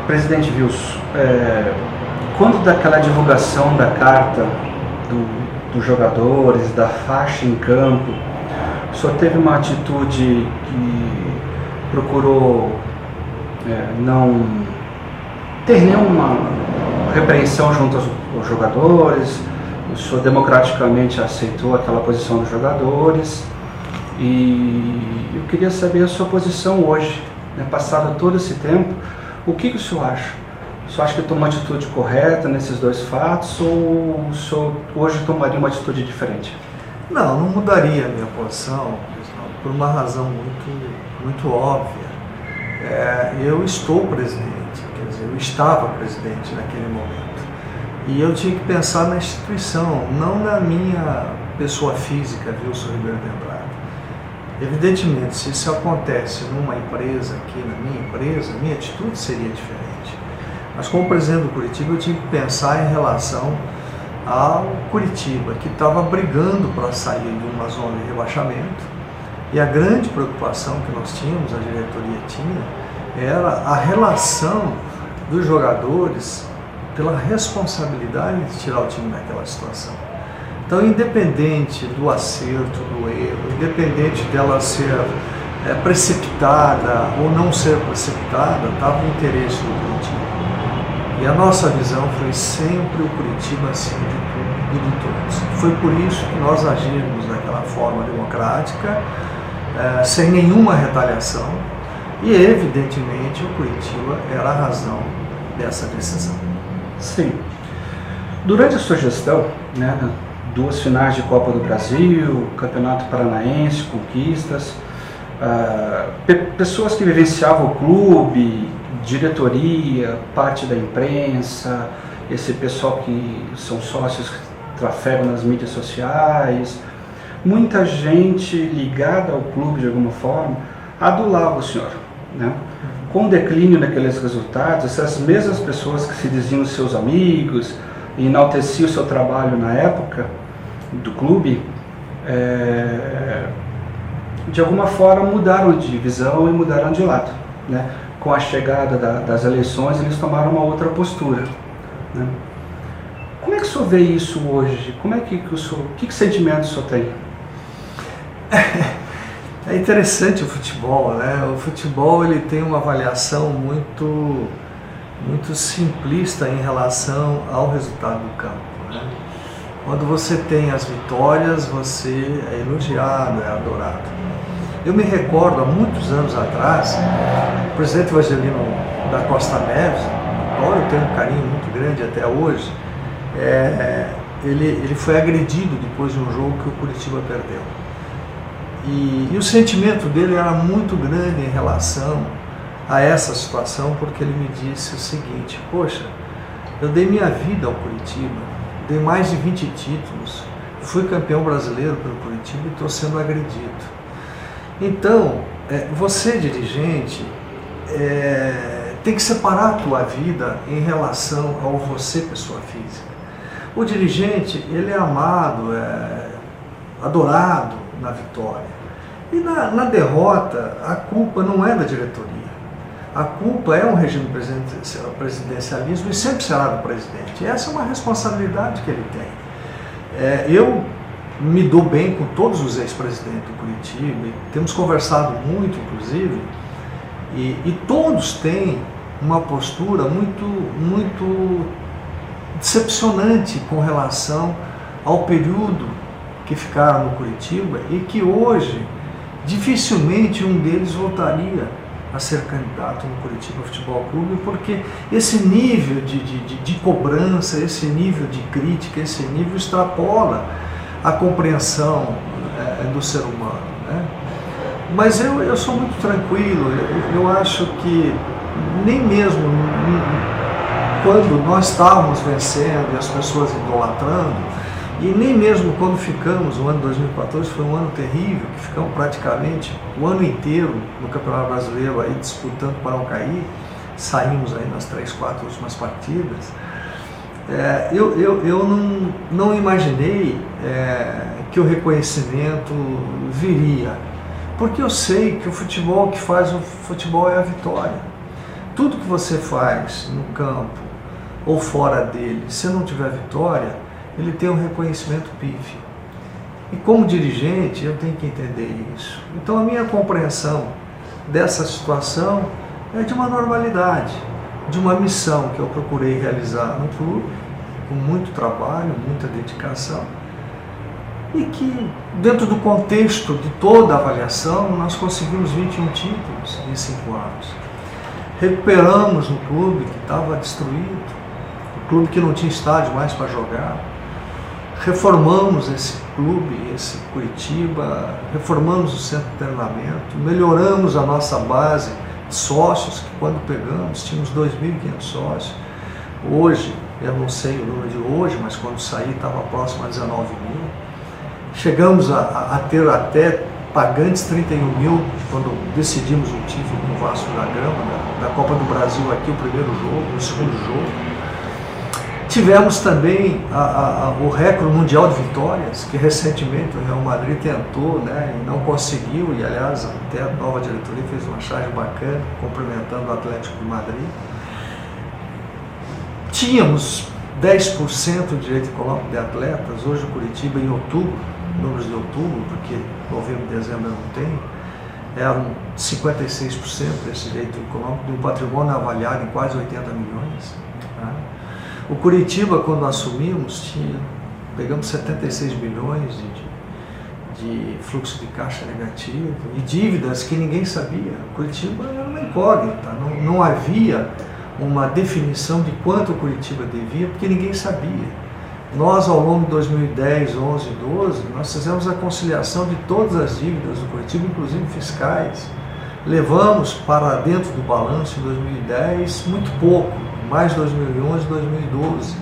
Presidente Wilson, quando daquela divulgação da carta dos jogadores, da faixa em campo, o senhor teve uma atitude que procurou não ter nenhuma repreensão junto aos jogadores, o senhor democraticamente aceitou aquela posição dos jogadores, e eu queria saber a sua posição hoje, passado todo esse tempo. O que o senhor acha? O senhor acha que tomou uma atitude correta nesses dois fatos, ou o senhor hoje tomaria uma atitude diferente? Não mudaria a minha posição, por uma razão muito óbvia. Eu estou presidente, quer dizer, eu estava presidente naquele momento. E eu tinha que pensar na instituição, não na minha pessoa física, Wilson Ribeiro de Andrade. Evidentemente, se isso acontece numa empresa, aqui na minha empresa, minha atitude seria diferente. Mas como presidente do Curitiba, eu tinha que pensar em relação ao Curitiba, que estava brigando para sair de uma zona de rebaixamento. E a grande preocupação que nós tínhamos, a diretoria tinha, era a relação dos jogadores pela responsabilidade de tirar o time daquela situação. Então, independente do acerto, do erro, independente dela ser precipitada ou não ser precipitada, estava o interesse do Curitiba. E a nossa visão foi sempre o Curitiba acima de tudo e de todos. Foi por isso que nós agimos daquela forma democrática, sem nenhuma retaliação, e evidentemente o Curitiba era a razão dessa decisão. Sim. Durante a sua gestão, duas finais de Copa do Brasil, Campeonato Paranaense, conquistas, pessoas que vivenciavam o clube, diretoria, parte da imprensa, esse pessoal que são sócios que trafegam nas mídias sociais, muita gente ligada ao clube de alguma forma adulava o senhor, Com o declínio daqueles resultados, essas mesmas pessoas que se diziam seus amigos e enalteciam o seu trabalho na época do clube, de alguma forma mudaram de visão e mudaram de lado, Com a chegada das eleições, eles tomaram uma outra postura, Como é que o senhor vê isso hoje? Que sentimento o senhor tem? É interessante o futebol, O futebol ele tem uma avaliação muito simplista em relação ao resultado do campo, Quando você tem as vitórias, você é elogiado, é adorado. Eu me recordo, há muitos anos atrás, o presidente Evangelino da Costa Neves, do qual eu tenho um carinho muito grande até hoje, ele foi agredido depois de um jogo que o Curitiba perdeu. E o sentimento dele era muito grande em relação a essa situação, porque ele me disse o seguinte: poxa, eu dei minha vida ao Curitiba, dei mais de 20 títulos, fui campeão brasileiro pelo Curitiba e estou sendo agredido. Então, você dirigente tem que separar a tua vida em relação ao você pessoa física. O dirigente, ele é amado, adorado na vitória. E na derrota, a culpa não é da diretoria. A culpa é um regime presidencialismo e sempre será do presidente. Essa é uma responsabilidade que ele tem. Eu me dou bem com todos os ex-presidentes do Curitiba, e temos conversado muito, inclusive, e todos têm uma postura muito decepcionante com relação ao período que ficaram no Curitiba, e que hoje dificilmente um deles voltaria a ser candidato no Curitiba Futebol Clube, porque esse nível de cobrança, esse nível de crítica, esse nível extrapola a compreensão do ser humano, Mas eu sou muito tranquilo, eu acho que nem mesmo quando nós estávamos vencendo e as pessoas idolatrando, e nem mesmo quando ficamos, o ano 2014 foi um ano terrível, que ficamos praticamente o ano inteiro no Campeonato Brasileiro aí disputando para não cair, saímos aí nas 3, 4 últimas partidas. Eu não imaginei que o reconhecimento viria, porque eu sei que o futebol que faz o futebol é a vitória. tudo que você faz no campo ou fora dele, se não tiver vitória, ele tem um reconhecimento pífio. E como dirigente, eu tenho que entender isso. Então a minha compreensão dessa situação é de uma normalidade, de uma missão que eu procurei realizar no clube, com muito trabalho, muita dedicação, e que, dentro do contexto de toda a avaliação, nós conseguimos 21 títulos em 5 anos. Recuperamos um clube que estava destruído, um clube que não tinha estádio mais para jogar. Reformamos esse clube, esse Curitiba, reformamos o centro de treinamento, melhoramos a nossa base de sócios, que quando pegamos tínhamos 2.500 sócios. Hoje, eu não sei o número de hoje, mas quando saí estava próximo a 19 mil. Chegamos a ter até pagantes 31 mil quando decidimos um título com o Vasco da Gama, da Copa do Brasil aqui, o primeiro jogo, o segundo jogo. Tivemos também o recorde mundial de vitórias, que recentemente o Real Madrid tentou, né, e não conseguiu, e aliás até a nova diretoria fez uma charge bacana, cumprimentando o Atlético de Madrid. Tínhamos 10% de direito econômico de atletas, hoje o Curitiba em outubro, números de outubro, porque novembro e dezembro eu não tenho, eram 56% desse direito econômico, de um patrimônio avaliado em quase 80 milhões. Né? O Curitiba, quando assumimos, pegamos 76 bilhões de fluxo de caixa negativo e dívidas que ninguém sabia. O Curitiba era uma incógnita, não havia uma definição de quanto o Curitiba devia, porque ninguém sabia. Nós, ao longo de 2010, 11 e 12, nós fizemos a conciliação de todas as dívidas do Curitiba, inclusive fiscais. Levamos para dentro do balanço em 2010 muito pouco, mais 2011 e 2012,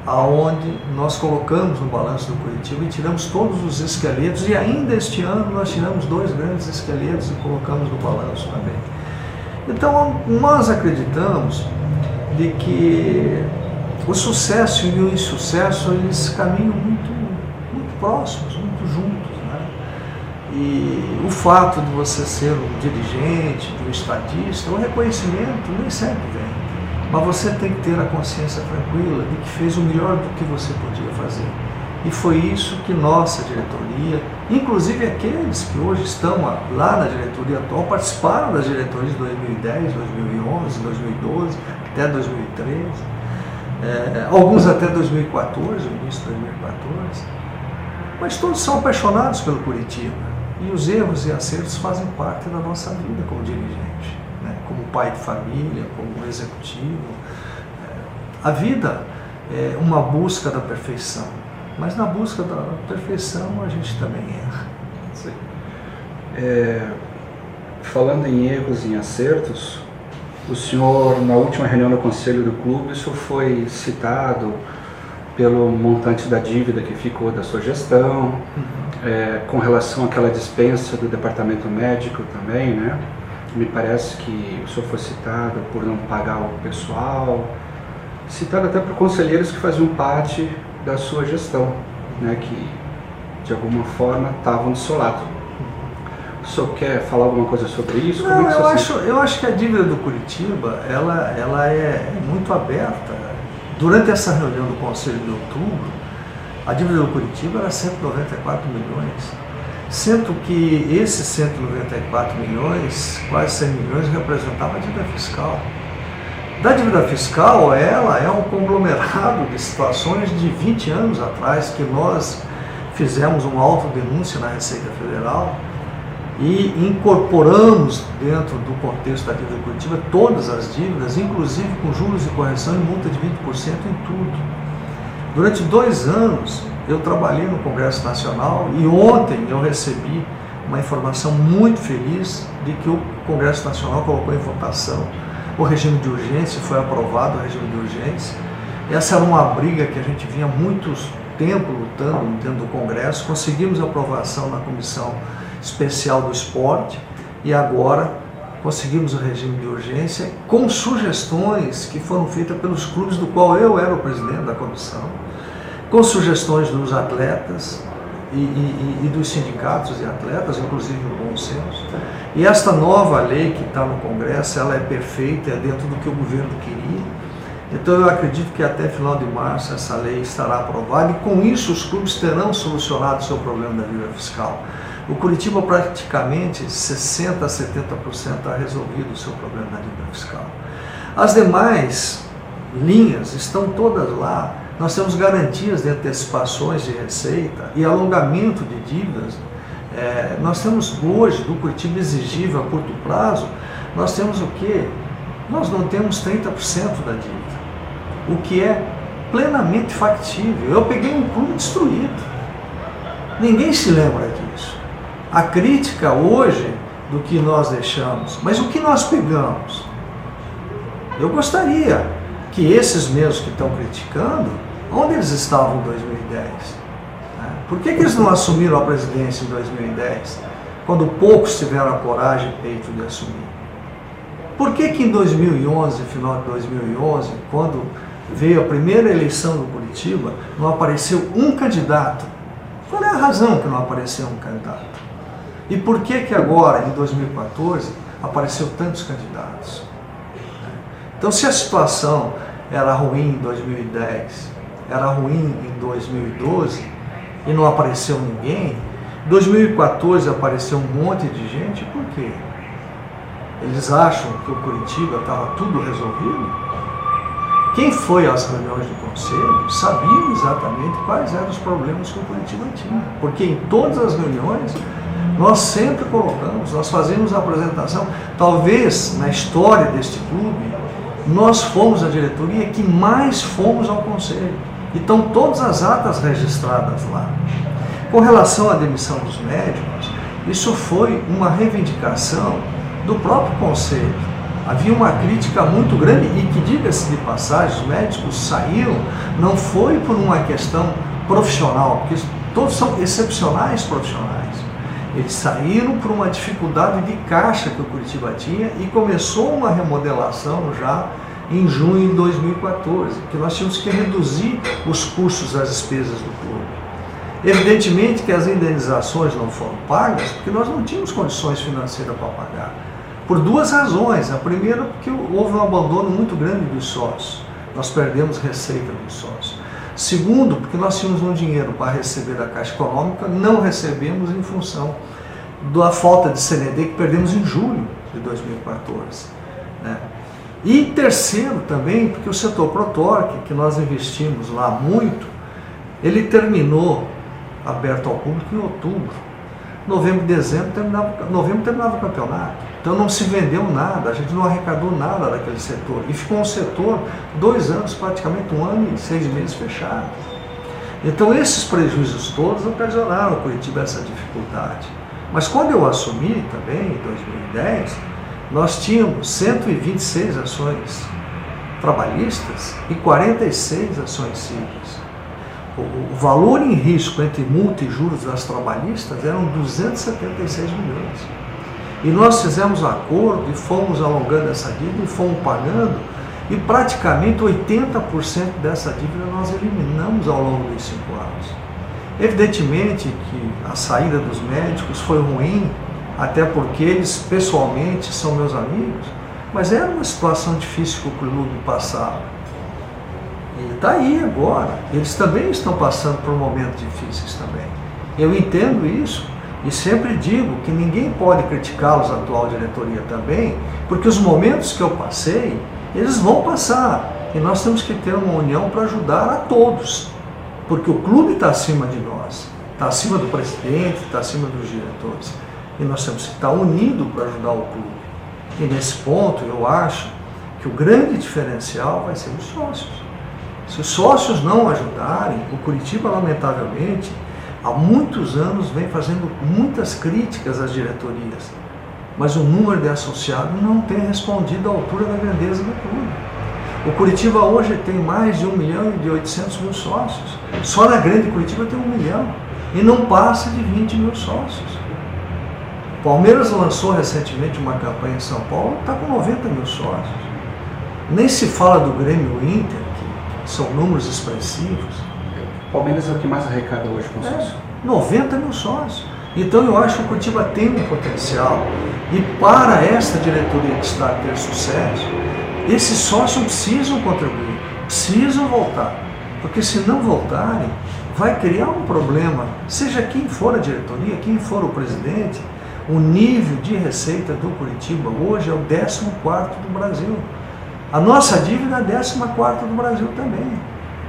aonde nós colocamos no balanço do Curitiba e tiramos todos os esqueletos, e ainda este ano nós tiramos 2 grandes esqueletos e colocamos no balanço também. Então nós acreditamos de que o sucesso e o insucesso, eles caminham muito próximos, muito juntos, né? E o fato de você ser um dirigente, de um estadista, o reconhecimento nem sempre vem. Mas você tem que ter a consciência tranquila de que fez o melhor do que você podia fazer. E foi isso que nossa diretoria, inclusive aqueles que hoje estão lá na diretoria atual, participaram das diretorias de 2010, 2011, 2012, até 2013, alguns até 2014, o início de 2014, mas todos são apaixonados pelo Curitiba. E os erros e acertos fazem parte da nossa vida como dirigente, né? Como pai de família, como executivo. A vida é uma busca da perfeição, mas na busca da perfeição a gente também erra. Sim. Falando em erros e em acertos, o senhor, na última reunião do Conselho do Clube, o senhor foi citado pelo montante da dívida que ficou da sua gestão, com relação àquela dispensa do departamento médico também, né? Me parece que o senhor foi citado por não pagar o pessoal, citado até por conselheiros que faziam parte da sua gestão, né? Que de alguma forma estavam do seu lado. O senhor quer falar alguma coisa sobre isso? Não, eu acho que a dívida do Curitiba, ela é muito aberta. Durante essa reunião do Conselho de outubro, a dívida do Curitiba era 194 milhões. Sendo que esses 194 milhões, quase 100 milhões, representavam a dívida fiscal. Da dívida fiscal, ela é um conglomerado de situações de 20 anos atrás, que nós fizemos uma autodenúncia na Receita Federal, e incorporamos dentro do contexto da dívida de Curitiba todas as dívidas, inclusive com juros de correção e multa de 20% em tudo. Durante 2 anos eu trabalhei no Congresso Nacional e ontem eu recebi uma informação muito feliz de que o Congresso Nacional colocou em votação o regime de urgência, foi aprovado o regime de urgência. Essa era uma briga que a gente vinha há muito tempo lutando dentro do Congresso, conseguimos aprovação na Comissão Especial do Esporte e agora conseguimos o regime de urgência com sugestões que foram feitas pelos clubes do qual eu era o presidente da comissão, com sugestões dos atletas e dos sindicatos e atletas, inclusive o bom senso. E esta nova lei que está no Congresso, ela é perfeita, é dentro do que o governo queria. Então eu acredito que até final de março essa lei estará aprovada e com isso os clubes terão solucionado o seu problema da dívida fiscal. O Curitiba praticamente 60% a 70% está resolvido o seu problema da dívida fiscal. As demais linhas estão todas lá. Nós temos garantias de antecipações de receita e alongamento de dívidas. Nós temos hoje, do Curitiba exigível a curto prazo, nós temos o quê? Nós não temos 30% da dívida, o que é plenamente factível. Eu peguei um clube destruído. Ninguém se lembra disso. A crítica hoje do que nós deixamos, mas o que nós pegamos? Eu gostaria que esses mesmos que estão criticando, onde eles estavam em 2010? Por que eles não assumiram a presidência em 2010, quando poucos tiveram a coragem e peito de assumir? Por que em 2011, final de 2011, quando veio a primeira eleição do Curitiba, não apareceu um candidato? Qual é a razão que não apareceu um candidato? E por que agora, em 2014, apareceu tantos candidatos? Então, se a situação era ruim em 2010, era ruim em 2012 e não apareceu ninguém, em 2014 apareceu um monte de gente, por quê? Eles acham que o Curitiba estava tudo resolvido? Quem foi às reuniões do Conselho sabia exatamente quais eram os problemas que o Curitiba tinha, porque em todas as reuniões nós sempre colocamos, nós fazíamos a apresentação. Talvez na história deste clube nós fomos a diretoria que mais fomos ao Conselho. E estão todas as atas registradas lá. Com relação à demissão dos médicos, isso foi uma reivindicação do próprio Conselho. Havia uma crítica muito grande e que, diga-se de passagem, os médicos saíram, não foi por uma questão profissional, porque todos são excepcionais profissionais. Eles saíram por uma dificuldade de caixa que o Curitiba tinha e começou uma remodelação já em junho de 2014, que nós tínhamos que reduzir os custos das despesas do clube. Evidentemente que as indenizações não foram pagas porque nós não tínhamos condições financeiras para pagar. Por duas razões. A primeira, porque houve um abandono muito grande dos sócios. Nós perdemos receita dos sócios. Segundo, porque nós tínhamos um dinheiro para receber da Caixa Econômica, não recebemos em função da falta de CND que perdemos em julho de 2014. Né? E terceiro também, porque o setor Protorque, que nós investimos lá muito, ele terminou aberto ao público em outubro. Novembro e dezembro terminava o campeonato. Então não se vendeu nada, a gente não arrecadou nada daquele setor. E ficou um setor 2 anos, praticamente 1 ano e 6 meses fechado. Então esses prejuízos todos ocasionaram ao Curitiba essa dificuldade. Mas quando eu assumi também, em 2010, nós tínhamos 126 ações trabalhistas e 46 ações cíveis. O valor em risco entre multa e juros das trabalhistas eram 276 milhões. E nós fizemos acordo e fomos alongando essa dívida e fomos pagando, e praticamente 80% dessa dívida nós eliminamos ao longo dos 5 anos. Evidentemente que a saída dos médicos foi ruim, até porque eles pessoalmente são meus amigos, mas era uma situação difícil que o clube passava. E está aí agora, eles também estão passando por momentos difíceis também. Eu entendo isso e sempre digo que ninguém pode criticá-los, a atual diretoria também, porque os momentos que eu passei, eles vão passar. E nós temos que ter uma união para ajudar a todos, porque o clube está acima de nós, está acima do presidente, está acima dos diretores. E nós temos que estar unidos para ajudar o clube. E nesse ponto eu acho que o grande diferencial vai ser os sócios. Se os sócios não ajudarem, o Curitiba, lamentavelmente, há muitos anos vem fazendo muitas críticas às diretorias, mas o número de associados não tem respondido à altura da grandeza do clube. O Curitiba hoje tem mais de 1.800.000 sócios. Só na grande Curitiba tem 1 milhão e não passa de 20 mil sócios. O Palmeiras lançou recentemente uma campanha em São Paulo, está com 90 mil sócios. Nem se fala do Grêmio Inter, que são números expressivos. O Palmeiras é o que mais arrecada hoje com o sócio. 90 mil sócios. Então eu acho que o Curitiba tem um potencial, e para esta diretoria que está a ter sucesso, esses sócios precisam contribuir, precisam voltar, porque se não voltarem, vai criar um problema, seja quem for a diretoria, quem for o presidente. O nível de receita do Curitiba hoje é o 14º do Brasil. A nossa dívida é a 14ª do Brasil também.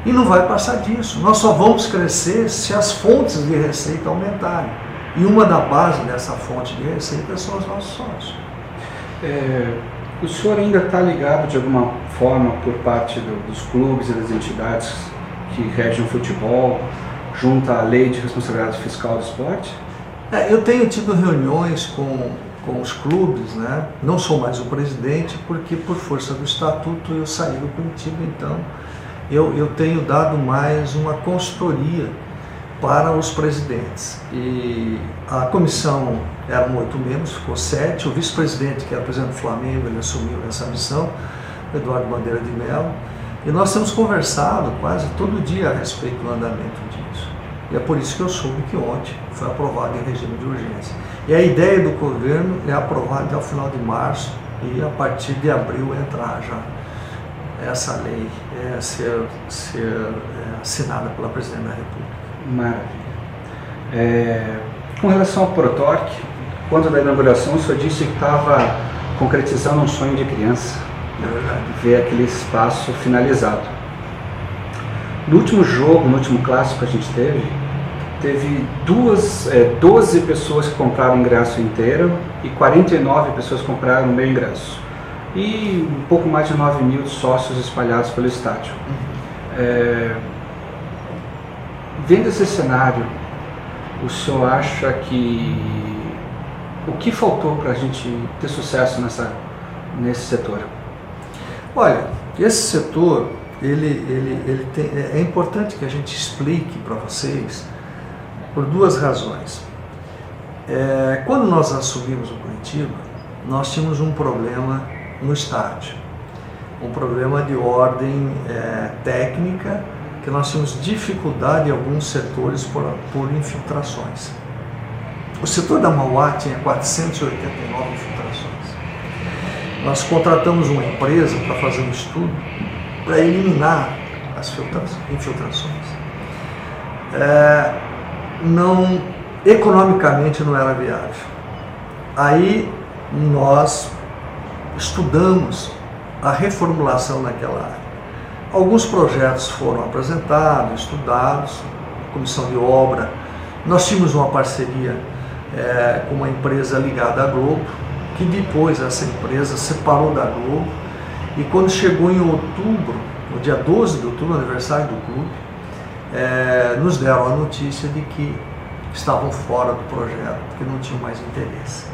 E não vai passar disso. Nós só vamos crescer se as fontes de receita aumentarem. E uma da base dessa fonte de receita são os nossos sócios. O senhor ainda está ligado de alguma forma por parte dos clubes e das entidades que regem o futebol, junto à lei de responsabilidade fiscal do esporte? Eu tenho tido reuniões com os clubes, né? Não sou mais o presidente, porque por força do estatuto eu saí do Curitiba, então eu tenho dado mais uma consultoria para os presidentes. E a comissão eram 8 membros, ficou 7, o vice-presidente, que era o presidente do Flamengo, ele assumiu essa missão, Eduardo Bandeira de Mello, e nós temos conversado quase todo dia a respeito do andamento disso. E é por isso que eu soube que ontem foi aprovado em regime de urgência. E a ideia do governo é aprovar até o final de março e a partir de abril entrar já essa lei, ser assinada pela Presidente da República. Maravilha. Com relação ao Protorque, quando da inauguração o senhor disse que estava concretizando um sonho de criança, ver aquele espaço finalizado. No último jogo, no último clássico que a gente teve 12 pessoas que compraram o ingresso inteiro e 49 pessoas que compraram o meio ingresso. E um pouco mais de 9 mil sócios espalhados pelo estádio. Vendo esse cenário, o senhor acha que o que faltou para a gente ter sucesso nesse setor? Olha, esse setor, é importante que a gente explique para vocês por duas razões. Quando nós assumimos o Curitiba, nós tínhamos um problema no estádio, um problema de ordem técnica, que nós tínhamos dificuldade em alguns setores por infiltrações. O setor da Mauá tinha 489 infiltrações. Nós contratamos uma empresa para fazer um estudo para eliminar as infiltrações. Economicamente não era viável. Aí nós estudamos a reformulação naquela área. Alguns projetos foram apresentados, estudados, comissão de obra. Nós tínhamos uma parceria com uma empresa ligada à Globo, que depois essa empresa separou da Globo, e quando chegou em outubro, no dia 12 de outubro, aniversário do clube, nos deram a notícia de que estavam fora do projeto, porque não tinham mais interesse.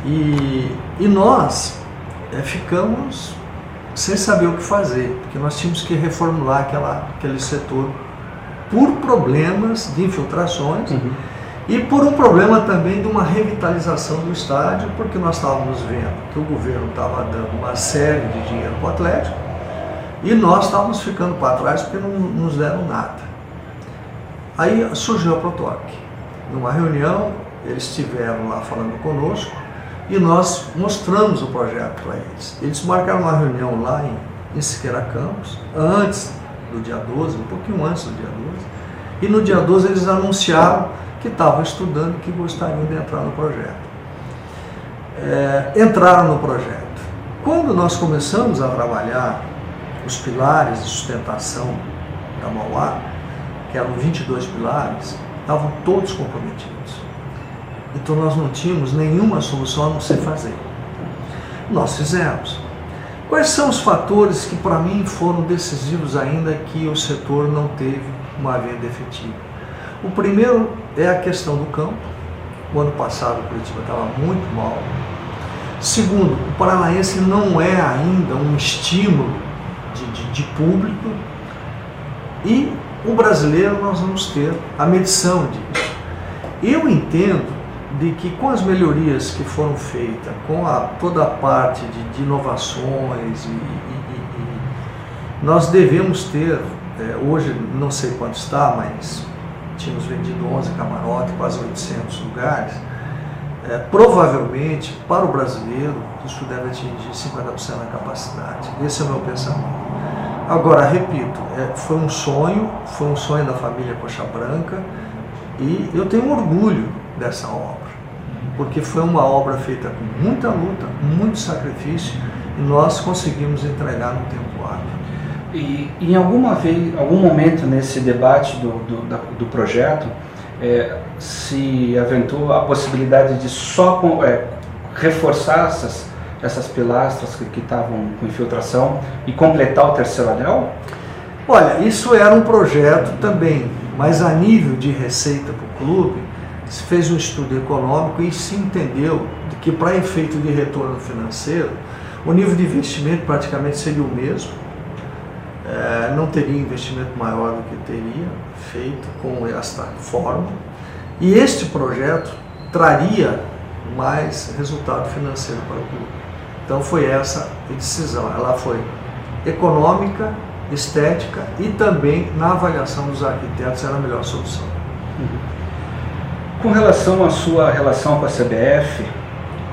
E nós ficamos sem saber o que fazer, porque nós tínhamos que reformular aquele setor por problemas de infiltrações, e por um problema também de uma revitalização do estádio, porque nós estávamos vendo que o governo estava dando uma série de dinheiro para o Atlético e nós estávamos ficando para trás porque não nos deram nada. Aí surgiu a Protorque. Numa reunião, eles estiveram lá falando conosco e nós mostramos o projeto para eles. Eles marcaram uma reunião lá em Siqueira Campos, antes do dia 12, um pouquinho antes do dia 12, e no dia 12 eles anunciaram que estavam estudando e que gostariam de entrar no projeto. Entraram no projeto. Quando nós começamos a trabalhar os pilares de sustentação da Mauá, que eram 22 pilares, estavam todos comprometidos. Então nós não tínhamos nenhuma solução a não ser fazer. Nós fizemos. Quais são os fatores que para mim foram decisivos ainda que o setor não teve uma venda efetiva? O primeiro é a questão do campo. O ano passado o Curitiba estava muito mal. Segundo, o paranaense não é ainda um estímulo de público. E o brasileiro nós vamos ter a medição disso. Eu entendo de que com as melhorias que foram feitas, com toda a parte de inovações, nós devemos ter, hoje não sei quanto está, mas tínhamos vendido 11 camarotes, quase 800 lugares. Provavelmente, para o brasileiro, isso deve atingir 50% da capacidade. Esse é o meu pensamento. Agora, repito, foi um sonho da família Coxa Branca, e eu tenho orgulho dessa obra, porque foi uma obra feita com muita luta, muito sacrifício, e nós conseguimos entregar no tempo hábil. E em algum momento nesse debate do projeto, se aventou a possibilidade de só reforçar essas pilastras que estavam com infiltração e completar o terceiro anel? Olha, isso era um projeto também, mas a nível de receita para o clube, se fez um estudo econômico e se entendeu que, para efeito de retorno financeiro, o nível de investimento praticamente seria o mesmo, não teria investimento maior do que teria feito com esta forma, e este projeto traria mais resultado financeiro para o clube. Então foi essa a decisão, ela foi econômica, estética e também na avaliação dos arquitetos era a melhor solução. Com relação à sua relação com a CBF,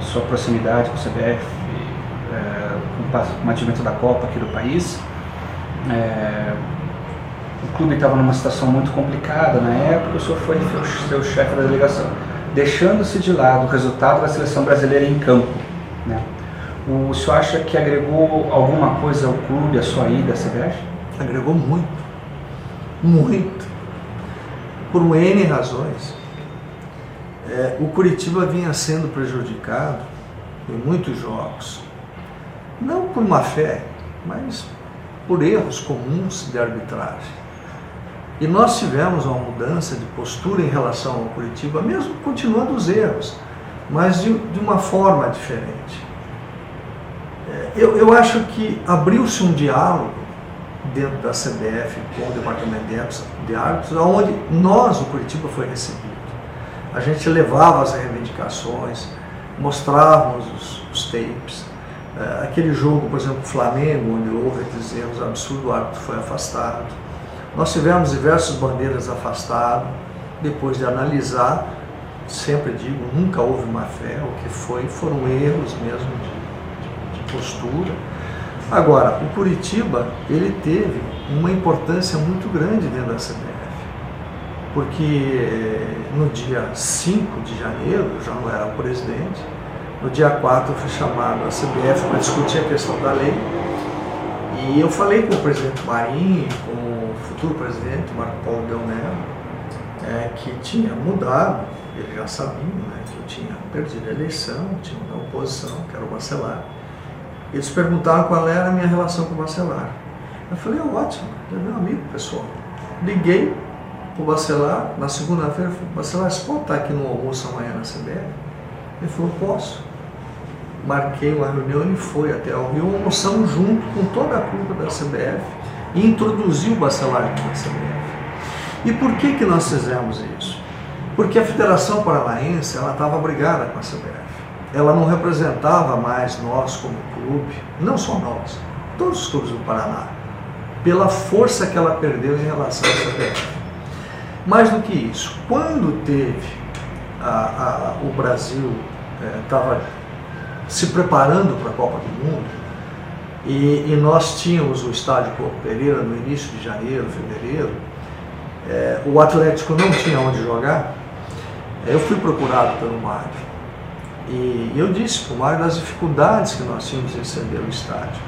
sua proximidade com a CBF, com o mantimento da Copa aqui do país, o clube estava numa situação muito complicada na época, o senhor foi seu chefe da delegação, deixando-se de lado o resultado da seleção brasileira em campo, né? O senhor acha que agregou alguma coisa ao clube, a sua ida à CBF? Agregou muito, muito, por N razões. O Curitiba vinha sendo prejudicado em muitos jogos, não por má fé, mas por erros comuns de arbitragem. E nós tivemos uma mudança de postura em relação ao Curitiba, mesmo continuando os erros, mas de uma forma diferente. Eu acho que abriu-se um diálogo dentro da CBF com o departamento de árbitros, onde nós, o Curitiba, foi recebido. A gente levava as reivindicações, mostrávamos os tapes. Aquele jogo, por exemplo, Flamengo, onde houve aqueles erros absurdos, o árbitro foi afastado. Nós tivemos diversas bandeiras afastadas, depois de analisar, sempre digo, nunca houve má fé, o que foram erros mesmo de postura. Agora, o Curitiba, ele teve uma importância muito grande dentro da CBF, porque no dia 5 de janeiro, eu já não era o presidente, no dia 4 eu fui chamado à CBF para discutir a questão da lei, e eu falei com o presidente Marinho, com o futuro presidente, Marco Paulo Del Nero, que tinha mudado, ele já sabia, né, que eu tinha perdido a eleição, tinha uma oposição, que era o Bacelar. Eles perguntaram qual era a minha relação com o Bacelar. Eu falei, ótimo, ele é meu amigo pessoal. Liguei para o Bacelar, na segunda-feira, falei, Bacelar, você pode estar aqui no almoço amanhã na CBF? Ele falou, posso. Marquei uma reunião, ele foi até ao Rio, almoçamos junto com toda a culpa da CBF e introduziu o Bacelar aqui na CBF. E por que nós fizemos isso? Porque a Federação Paranaense estava brigada com a CBF. Ela não representava mais nós como clube, não só nós, todos os clubes do Paraná, pela força que ela perdeu em relação à CBF. Mais do que isso, quando teve o Brasil estava se preparando para a Copa do Mundo e nós tínhamos o estádio Couto Pereira no início de janeiro, fevereiro, o Atlético não tinha onde jogar, eu fui procurado pelo Mário. E eu disse para o Mário das dificuldades que nós tínhamos em ceder o estádio.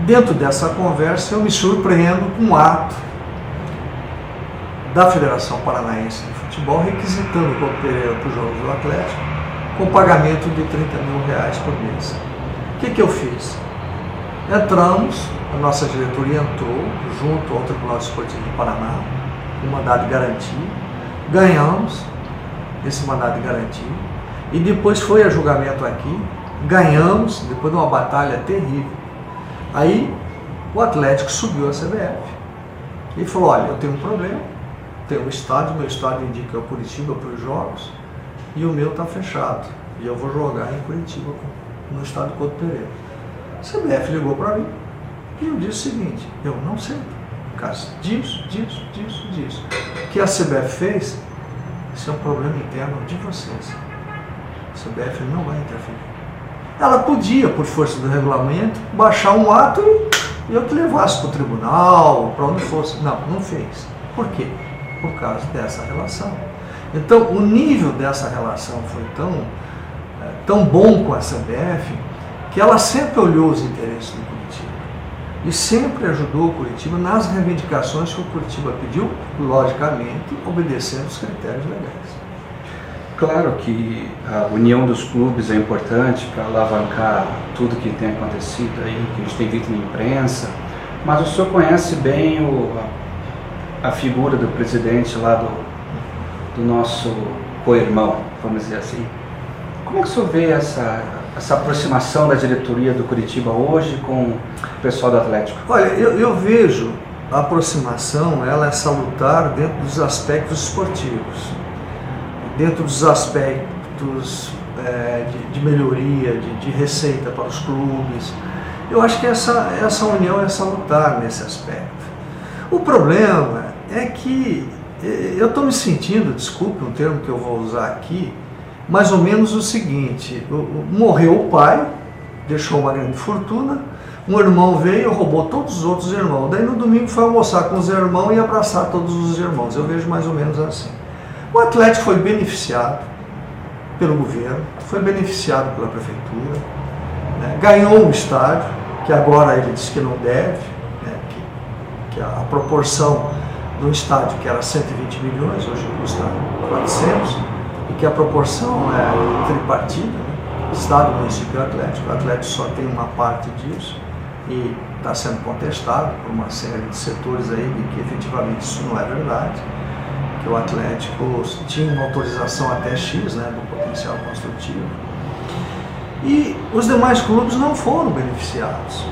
Dentro dessa conversa, eu me surpreendo com um ato da Federação Paranaense de Futebol requisitando o Couto Pereira para os jogos do Atlético com pagamento de R$30 mil por mês. O que eu fiz? Entramos, a nossa diretoria entrou junto ao Tribunal Esportivo do Paraná, com mandado de garantia, ganhamos esse mandado de garantia, e depois foi a julgamento aqui, ganhamos, depois de uma batalha terrível. Aí o Atlético subiu a CBF e falou, olha, eu tenho um problema, tenho um estádio, meu estádio indica o Curitiba para os jogos, e o meu está fechado, e eu vou jogar em Curitiba, no estádio Couto Pereira. A CBF ligou para mim, e eu disse o seguinte, eu não sei, por causa disso. O que a CBF fez, isso é um problema interno de vocês. A CBF não vai interferir. Ela podia, por força do regulamento, baixar um ato e eu que levasse para o tribunal, para onde fosse. Não fez. Por quê? Por causa dessa relação. Então, o nível dessa relação foi tão bom com a CBF que ela sempre olhou os interesses do Curitiba e sempre ajudou o Curitiba nas reivindicações que o Curitiba pediu, logicamente, obedecendo os critérios legais. Claro que a união dos clubes é importante para alavancar tudo que tem acontecido aí, que a gente tem visto na imprensa, mas o senhor conhece bem a figura do presidente lá do nosso co-irmão, vamos dizer assim. Como é que o senhor vê essa aproximação da diretoria do Curitiba hoje com o pessoal do Atlético? Olha, eu vejo a aproximação, ela é salutar dentro dos aspectos esportivos, dentro dos aspectos de melhoria, de receita para os clubes. Eu acho que essa união é salutar nesse aspecto. O problema é que eu estou me sentindo, desculpe um termo que eu vou usar aqui, mais ou menos o seguinte: morreu o pai, deixou uma grande fortuna, um irmão veio e roubou todos os outros irmãos. Daí no domingo foi almoçar com os irmãos e abraçar todos os irmãos. Eu vejo mais ou menos assim. O Atlético foi beneficiado pelo governo, foi beneficiado pela prefeitura, né? Ganhou um estádio, que agora ele diz que não deve, né? que a proporção do estádio, que era 120 milhões, hoje custa 400, e que a proporção é tripartida, né? Estado, município e Atlético. O Atlético só tem uma parte disso e está sendo contestado por uma série de setores aí de que efetivamente isso não é verdade, que o Atlético tinha uma autorização até X, né, do potencial construtivo, e os demais clubes não foram beneficiados.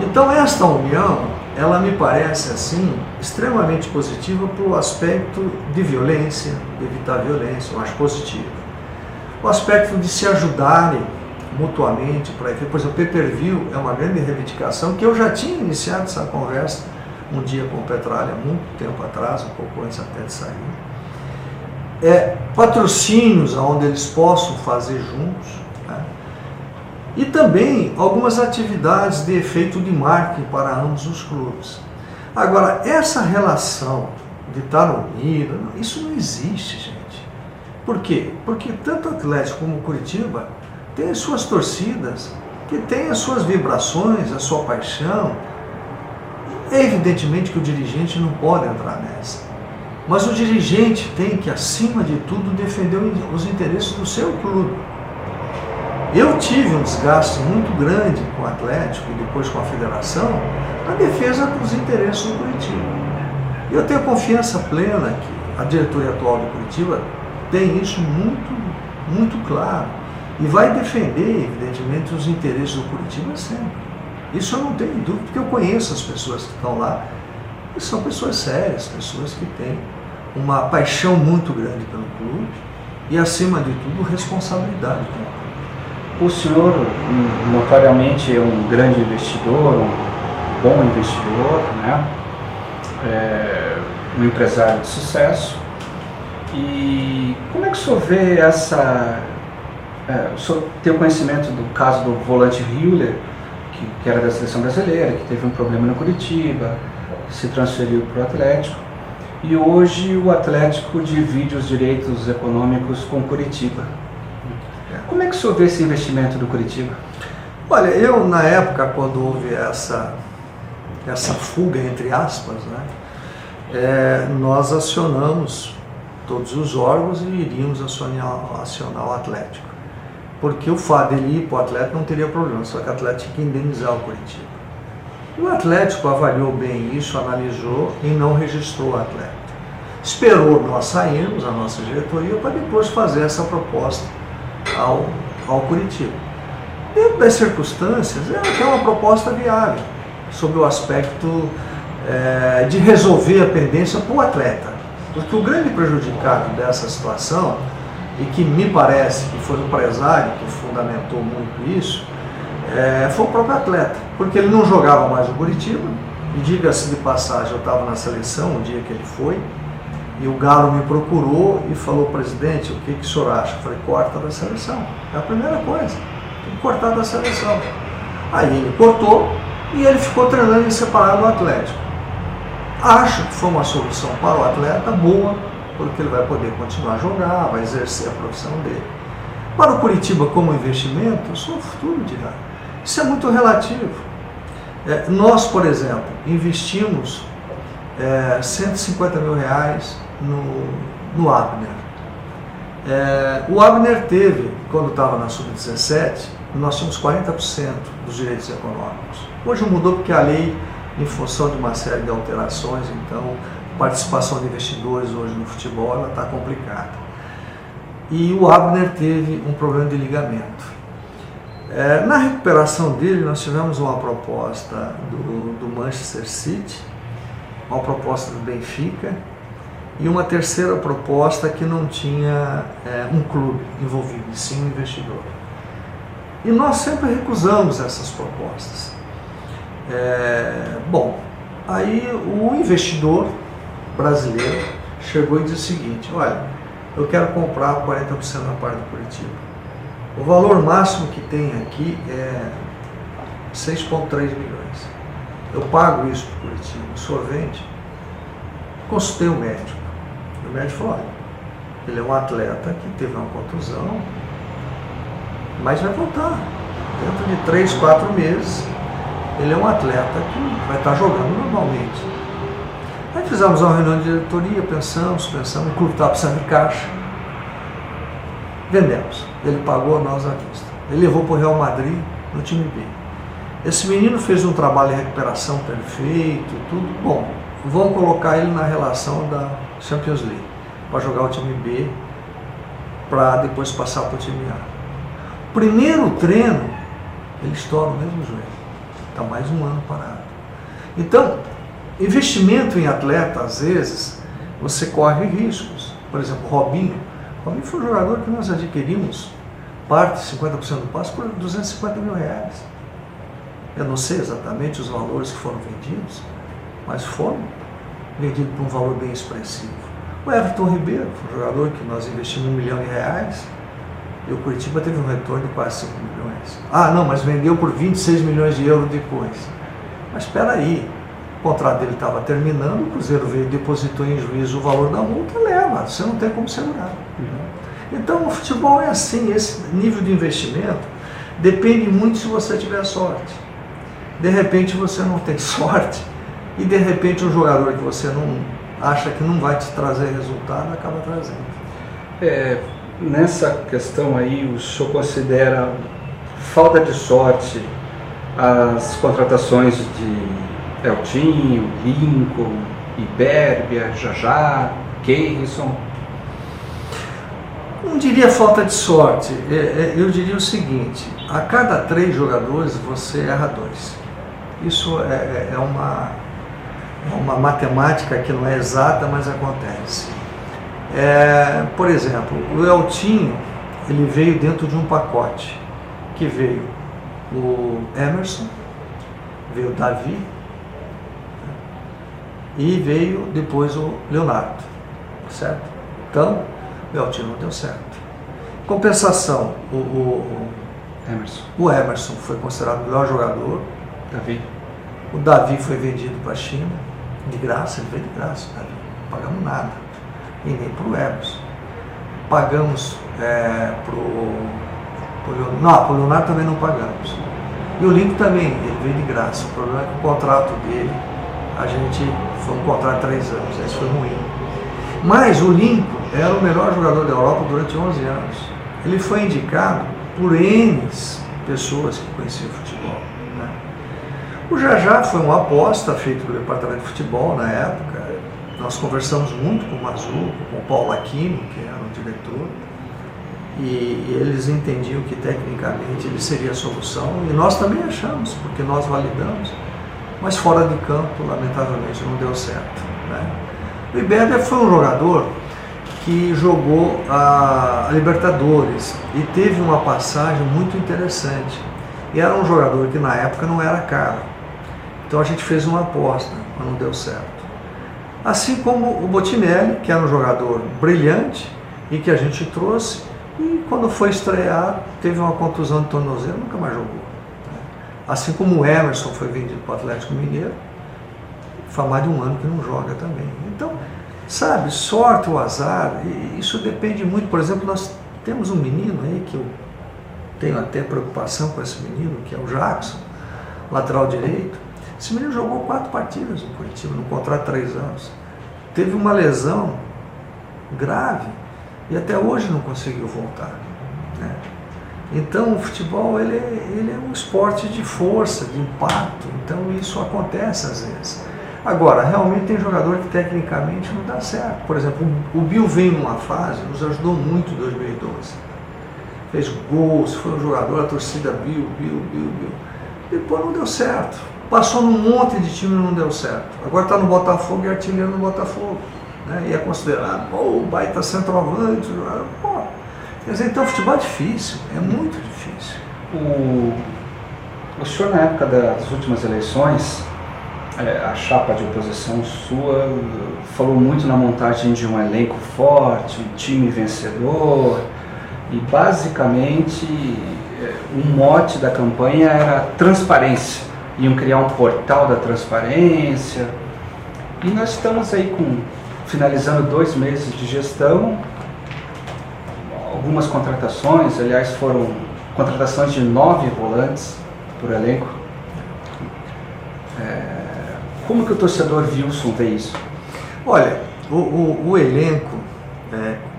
Então esta união, ela me parece assim extremamente positiva para o aspecto de violência, de evitar violência, eu acho positivo. O aspecto de se ajudarem mutuamente, por exemplo, o pay-per-view é uma grande reivindicação que eu já tinha iniciado essa conversa um dia com o Petralha, muito tempo atrás, um pouco antes até de sair. Patrocínios onde eles possam fazer juntos, né? E também algumas atividades de efeito de marketing para ambos os clubes. Agora, essa relação de estar unido, isso não existe, gente. Por quê? Porque tanto o Atlético como o Curitiba têm as suas torcidas, que têm as suas vibrações, a sua paixão. É evidentemente que o dirigente não pode entrar nessa, mas o dirigente tem que, acima de tudo, defender os interesses do seu clube. Eu tive um desgaste muito grande com o Atlético e depois com a federação na defesa dos interesses do Curitiba. Eu tenho confiança plena que a diretoria atual do Curitiba tem isso muito claro e vai defender, evidentemente, os interesses do Curitiba sempre. Isso eu não tenho dúvida, porque eu conheço as pessoas que estão lá e são pessoas sérias, pessoas que têm uma paixão muito grande pelo clube e, acima de tudo, responsabilidade com o clube. O senhor, notoriamente, é um grande investidor, um bom investidor, né? Um empresário de sucesso. E como é que o senhor vê o senhor tem o conhecimento do caso do volante Hiller, que era da seleção brasileira, que teve um problema no Curitiba, se transferiu para o Atlético, e hoje o Atlético divide os direitos econômicos com o Curitiba. Como é que o senhor vê esse investimento do Curitiba? Olha, eu na época, quando houve essa fuga, entre aspas, né, nós acionamos todos os órgãos e iríamos acionar o Atlético. Porque o fato dele ir para o Atlético não teria problema, só que o Atlético tinha que indenizar o Curitiba. O Atlético avaliou bem isso, analisou e não registrou o Atlético. Esperou nós sairmos, a nossa diretoria, para depois fazer essa proposta ao Curitiba. Dentro das circunstâncias, é até uma proposta viável, sob o aspecto de resolver a pendência para o atleta. Porque o grande prejudicado dessa situação, e que me parece que foi o empresário que fundamentou muito isso, foi o próprio atleta, porque ele não jogava mais no Curitiba, E diga-se de passagem, eu estava na seleção o dia que ele foi, e o Galo me procurou e falou: presidente, o que o senhor acha? Eu falei: corta da seleção. É a primeira coisa, tem que cortar da seleção. Aí ele cortou e ele ficou treinando em separado do Atlético. Acho que foi uma solução para o atleta boa, porque ele vai poder continuar a jogar, vai exercer a profissão dele. Para o Curitiba, como investimento, só o futuro dirá. Isso é muito relativo. Nós, por exemplo, investimos 150 mil reais no Abner. O Abner teve, quando estava na Sub-17, nós tínhamos 40% dos direitos econômicos. Hoje mudou porque a lei, em função de uma série de alterações, então a participação de investidores hoje no futebol ela está complicada. E o Abner teve um problema de ligamento. Na recuperação dele, nós tivemos uma proposta do Manchester City, uma proposta do Benfica e uma terceira proposta que não tinha um clube envolvido, e sim um investidor. E nós sempre recusamos essas propostas. Aí o investidor brasileiro chegou e disse o seguinte: olha, eu quero comprar 40% da parte do Curitiba. O valor máximo que tem aqui é 6,3 milhões. Eu pago isso para o Curitiba, o senhor vende? Consultei o médico. O médico falou: olha, ele é um atleta que teve uma contusão, mas vai voltar. Dentro de 3, 4 meses, ele é um atleta que vai estar jogando normalmente. Aí fizemos uma reunião de diretoria, pensamos, o clube estava precisando de caixa. Vendemos. Ele pagou a nós à vista. Ele levou para o Real Madrid no time B. Esse menino fez um trabalho de recuperação perfeito, tudo bom. Vamos colocar ele na relação da Champions League, para jogar o time B, para depois passar para o time A. Primeiro treino, ele estoura o mesmo joelho. Está mais um ano parado. Então, investimento em atleta, às vezes, você corre riscos. Por exemplo, Robinho foi um jogador que nós adquirimos parte, 50% do passe, por 250 mil reais. Eu não sei exatamente os valores que foram vendidos, mas foram vendidos por um valor bem expressivo. O Everton Ribeiro foi um jogador que nós investimos R$1 milhão e o Curitiba teve um retorno de quase 5 milhões. Ah, não, mas vendeu por 26 milhões de euros depois. Mas espera aí, o contrato dele estava terminando, o Cruzeiro veio e depositou em juízo o valor da multa, leva, você não tem como segurar. Então o futebol é assim, esse nível de investimento depende muito se você tiver sorte. De repente você não tem sorte e de repente um jogador que você não acha que não vai te trazer resultado acaba trazendo. Nessa questão aí, o senhor considera falta de sorte as contratações de Eltinho, Lincoln, Ibérbia, Jajá, Keirson? Não diria falta de sorte, eu diria o seguinte: a cada 3 jogadores você erra 2. Isso é uma matemática que não é exata, mas acontece. Por exemplo, o Eltinho, ele veio dentro de um pacote, que veio o Emerson, veio o Davi, e veio depois o Leonardo, certo? Então, o Eltinho não deu certo. Compensação, o Emerson foi considerado o melhor jogador. O Davi foi vendido para a China, de graça, ele veio de graça, o Davi. Não pagamos nada, e nem para o Emerson. Pagamos para o Leonardo também não pagamos. E o Lincoln também, ele veio de graça. O problema é que o contrato dele, foi um contrato de 3 anos, esse foi ruim. Mas o Lincoln era o melhor jogador da Europa durante 11 anos. Ele foi indicado por N pessoas que conheciam futebol. Né? O Jajá foi uma aposta feita pelo departamento de futebol na época. Nós conversamos muito com o Mazuco, com o Paulo Aquino, que era o diretor, e eles entendiam que tecnicamente ele seria a solução, e nós também achamos, porque nós validamos, mas fora de campo, lamentavelmente, não deu certo. Né? O Ibérbia foi um jogador que jogou a Libertadores e teve uma passagem muito interessante. E era um jogador que na época não era caro. Então a gente fez uma aposta, mas não deu certo. Assim como o Botinelli, que era um jogador brilhante e que a gente trouxe, e quando foi estrear, teve uma contusão de tornozelo, nunca mais jogou. Assim como o Emerson foi vendido para o Atlético Mineiro, faz mais de um ano que não joga também. Então, sabe, sorte ou azar, isso depende muito. Por exemplo, nós temos um menino aí que eu tenho até preocupação com esse menino, que é o Jackson, lateral direito. Esse menino jogou 4 partidas no Curitiba, no contrato de 3 anos. Teve uma lesão grave e até hoje não conseguiu voltar, né? Então o futebol ele é um esporte de força, de impacto, então isso acontece às vezes. Agora, realmente tem jogador que tecnicamente não dá certo. Por exemplo, o Bill veio numa fase, nos ajudou muito em 2012. Fez gols, foi um jogador, a torcida Bill. Depois não deu certo. Passou num monte de time e não deu certo. Agora está no Botafogo e é artilheiro no Botafogo, né? E é considerado, baita centroavante. Pô. Quer dizer, então o futebol é difícil, é muito difícil. O senhor, na época das últimas eleições, a chapa de oposição sua falou muito na montagem de um elenco forte, um time vencedor, e basicamente o mote da campanha era transparência. Iam criar um portal da transparência, e nós estamos aí finalizando 2 meses de gestão, algumas contratações, aliás foram contratações de 9 volantes por elenco. Como que o torcedor Wilson vê isso? Olha, o elenco,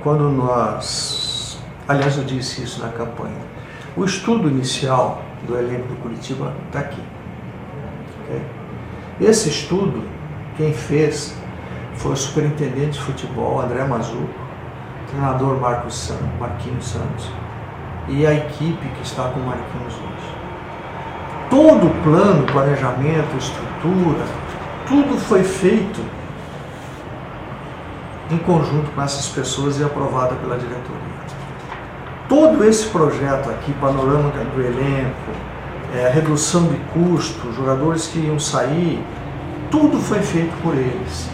quando nós, aliás eu disse isso na campanha, o estudo inicial do elenco do Curitiba está aqui. Okay? Esse estudo, quem fez foi o superintendente de futebol, André Mazzucco, o treinador Marquinhos Santos, e a equipe que está com o Marquinhos hoje. Todo o plano, planejamento, estrutura, tudo foi feito em conjunto com essas pessoas e aprovado pela diretoria. Todo esse projeto aqui, panorâmica do elenco, redução de custo, jogadores que iam sair, tudo foi feito por eles.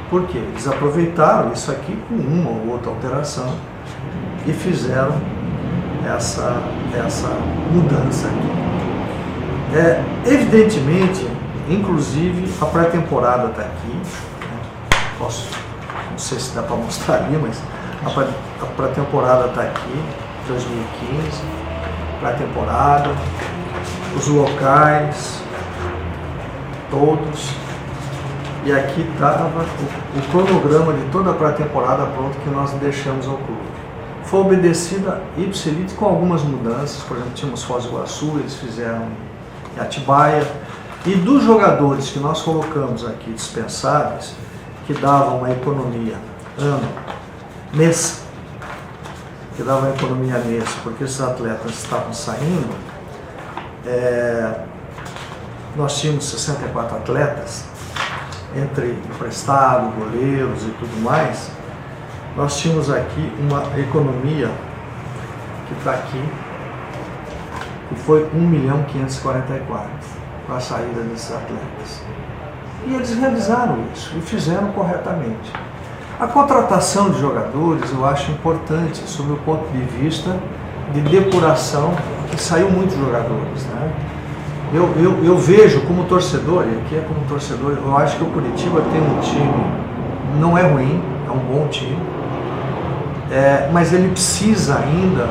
Por quê? Eles aproveitaram isso aqui com uma ou outra alteração e fizeram essa mudança aqui. Evidentemente, inclusive a pré-temporada está aqui, não sei se dá para mostrar ali, mas a pré-temporada está aqui, 2015, pré-temporada, os locais, todos, e aqui estava o cronograma de toda a pré-temporada pronto que nós deixamos ao clube. Foi obedecida ipsilite com algumas mudanças, por exemplo, tínhamos Foz do Iguaçu, eles fizeram em Atibaia, e dos jogadores que nós colocamos aqui dispensáveis, que davam uma economia mês, porque esses atletas estavam saindo, nós tínhamos 64 atletas, entre emprestado, goleiros e tudo mais. Nós tínhamos aqui uma economia que está aqui, que foi 1.544.000 para a saída desses atletas. E eles realizaram isso e fizeram corretamente. A contratação de jogadores eu acho importante, sob o ponto de vista de depuração, que saiu muitos jogadores, né? Eu vejo como torcedor, e aqui é como torcedor, eu acho que o Curitiba tem um time, não é ruim, é um bom time, mas ele precisa ainda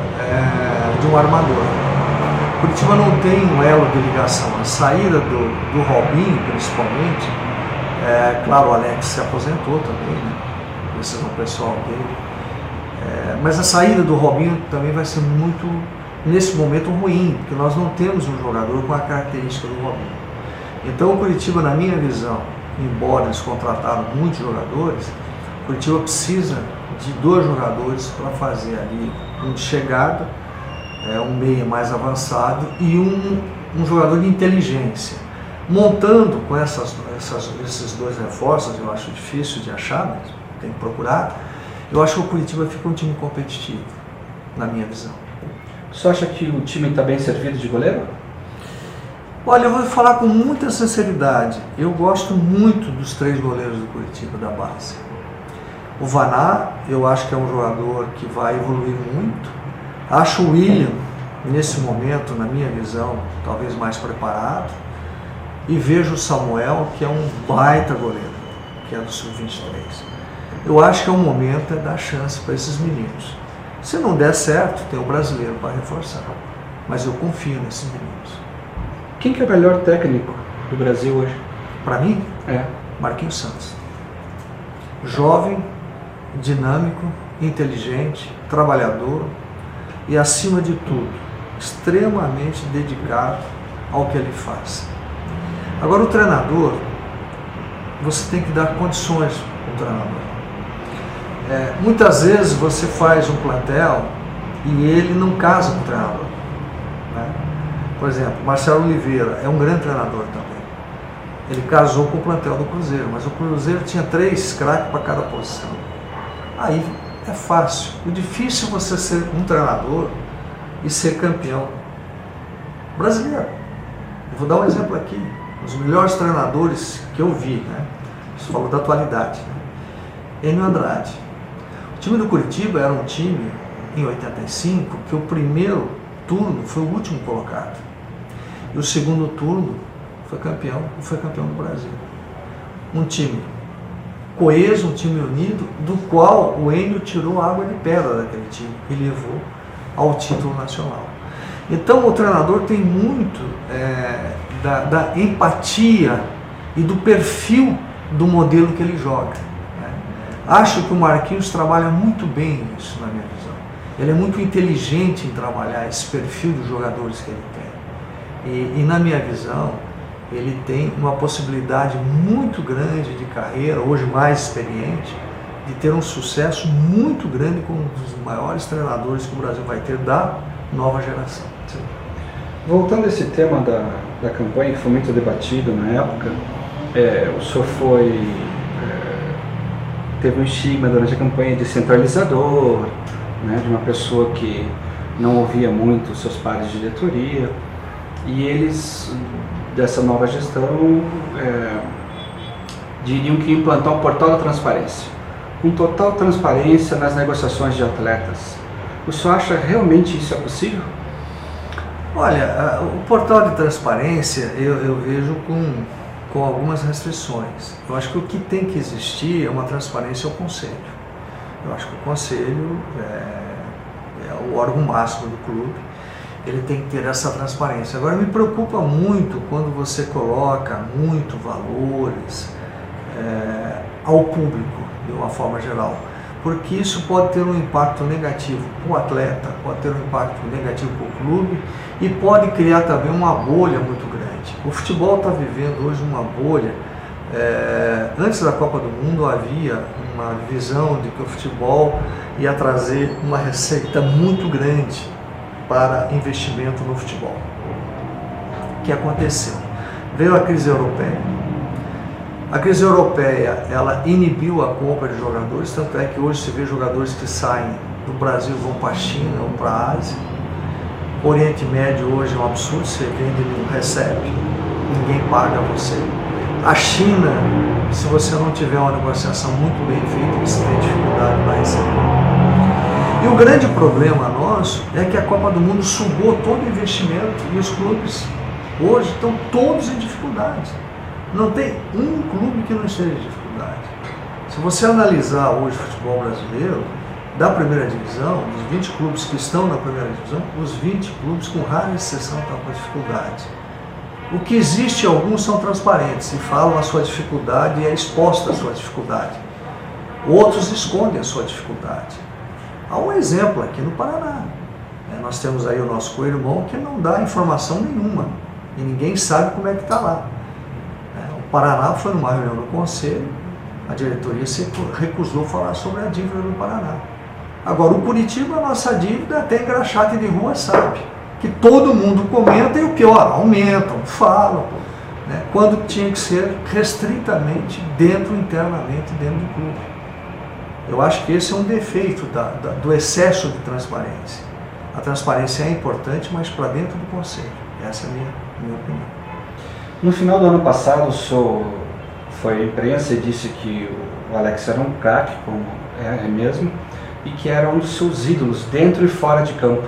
de um armador. O Curitiba não tem um elo de ligação. A saída do Robinho, principalmente, claro, o Alex se aposentou também, né? Precisa do pessoal dele. Mas a saída do Robinho também vai ser muito, nesse momento, ruim, porque nós não temos um jogador com a característica do Robinho. Então o Curitiba, na minha visão, embora eles contrataram muitos jogadores, o Curitiba precisa de 2 jogadores para fazer ali um de chegada, um meia mais avançado e um jogador de inteligência. Montando com esses 2 reforços, eu acho difícil de achar, mas tem que procurar, eu acho que o Curitiba fica um time competitivo, na minha visão. Você acha que o time está bem servido de goleiro? Olha, eu vou falar com muita sinceridade. Eu gosto muito dos 3 goleiros do Curitiba da base. O Vaná, eu acho que é um jogador que vai evoluir muito. Acho o William, nesse momento, na minha visão, talvez mais preparado. E vejo o Samuel, que é um baita goleiro, que é do Sub-23. Eu acho que é o momento de dar chance para esses meninos. Se não der certo, tem o brasileiro para reforçar. Mas eu confio nesses meninos. Quem que é o melhor técnico do Brasil hoje? Para mim, É. Marquinhos Santos. Jovem, dinâmico, inteligente, trabalhador e, acima de tudo, extremamente dedicado ao que ele faz. Agora, o treinador, você tem que dar condições para o treinador. Muitas vezes você faz um plantel e ele não casa com o treinador. Né? Por exemplo, Marcelo Oliveira é um grande treinador também. Ele casou com o plantel do Cruzeiro, mas o Cruzeiro tinha 3 craques para cada posição. Aí é fácil. O difícil é você ser um treinador e ser campeão brasileiro. Eu vou dar um exemplo aqui. Os melhores treinadores que eu vi, né? Você falou da atualidade. Né? Enio Andrade. O time do Curitiba era um time, em 85, que o primeiro turno foi o último colocado. E o segundo turno foi campeão do Brasil. Um time coeso, um time unido, do qual o Enio tirou água de pedra daquele time e levou ao título nacional. Então o treinador tem muito da empatia e do perfil do modelo que ele joga. Né? Acho que o Marquinhos trabalha muito bem nisso, na minha visão. Ele é muito inteligente em trabalhar esse perfil dos jogadores que ele tem. E na minha visão, ele tem uma possibilidade muito grande de carreira, hoje mais experiente, de ter um sucesso muito grande como um dos maiores treinadores que o Brasil vai ter da nova geração. Sim. Voltando a esse tema da campanha, que foi muito debatido na época, o senhor teve um estigma durante a campanha de centralizador, né, de uma pessoa que não ouvia muito os seus pares de diretoria, e eles, dessa nova gestão, diriam que implantar um portal da transparência, com total transparência nas negociações de atletas. O senhor acha realmente isso é possível? Olha, o portal de transparência eu vejo com algumas restrições. Eu acho que o que tem que existir é uma transparência ao Conselho. Eu acho que o Conselho é o órgão máximo do clube, ele tem que ter essa transparência. Agora, me preocupa muito quando você coloca muito valores ao público, de uma forma geral, porque isso pode ter um impacto negativo para o atleta, pode ter um impacto negativo para o clube e pode criar também uma bolha muito grande. O futebol está vivendo hoje uma bolha. Antes da Copa do Mundo havia uma visão de que o futebol ia trazer uma receita muito grande para investimento no futebol. O que aconteceu? Veio a crise europeia. A crise europeia, ela inibiu a compra de jogadores, tanto é que hoje se vê jogadores que saem do Brasil, vão para a China ou para a Ásia. O Oriente Médio hoje é um absurdo, você vende e não recebe, ninguém paga você. A China, se você não tiver uma negociação muito bem feita, você tem dificuldade para receber. E o grande problema nosso é que a Copa do Mundo sugou todo o investimento e os clubes hoje estão todos em dificuldade. Não tem um clube que não esteja em dificuldade. Se você analisar hoje o futebol brasileiro, da primeira divisão, dos 20 clubes que estão na primeira divisão, os 20 clubes, com rara exceção, estão com dificuldade. O que existe, alguns são transparentes e falam a sua dificuldade e é exposta a sua dificuldade. Outros escondem a sua dificuldade. Há um exemplo aqui no Paraná. Nós temos aí o nosso co-irmão que não dá informação nenhuma e ninguém sabe como é que está lá. O Paraná foi numa reunião do Conselho, a diretoria se recusou a falar sobre a dívida do Paraná. Agora, o Curitiba, a nossa dívida, até engraxate de rua sabe, que todo mundo comenta e o pior, aumentam, falam, né, quando tinha que ser restritamente internamente dentro do clube. Eu acho que esse é um defeito do excesso de transparência. A transparência é importante, mas para dentro do Conselho. Essa é a minha opinião. No final do ano passado, o senhor foi à imprensa e disse que o Alex era um craque, como é mesmo, e que era um dos seus ídolos, dentro e fora de campo.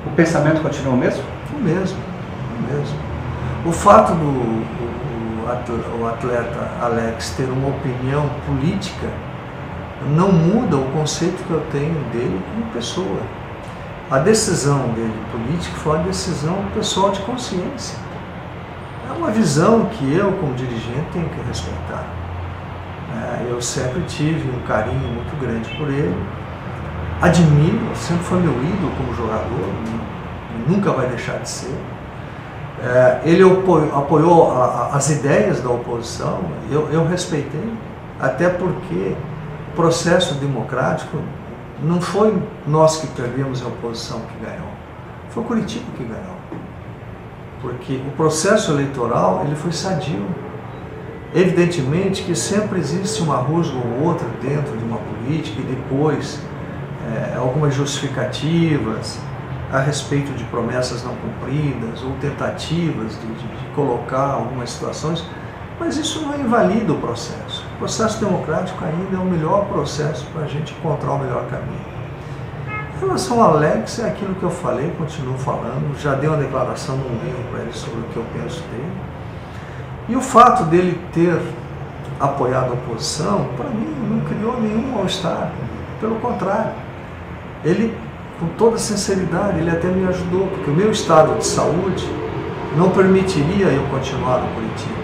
O pensamento continua o mesmo? O mesmo. O fato do atleta Alex ter uma opinião política não muda o conceito que eu tenho dele como pessoa. A decisão dele política foi uma decisão pessoal de consciência. É uma visão que eu, como dirigente, tenho que respeitar. Eu sempre tive um carinho muito grande por ele, admiro, sempre foi meu ídolo como jogador, nunca vai deixar de ser. Ele apoiou as ideias da oposição, eu respeitei, até porque o processo democrático não foi nós que perdemos, a oposição que ganhou, foi Curitiba que ganhou. Porque o processo eleitoral ele foi sadio. Evidentemente que sempre existe uma rusga ou outra dentro de uma política e depois algumas justificativas a respeito de promessas não cumpridas ou tentativas de colocar algumas situações, mas isso não invalida o processo. O processo democrático ainda é o melhor processo para a gente encontrar o melhor caminho. Em relação ao Alex, é aquilo que eu falei, continuo falando, já dei uma declaração num livro para ele sobre o que eu penso dele. E o fato dele ter apoiado a oposição, para mim, não criou nenhum mal-estar. Pelo contrário, ele, com toda sinceridade, ele até me ajudou, porque o meu estado de saúde não permitiria eu continuar no Curitiba.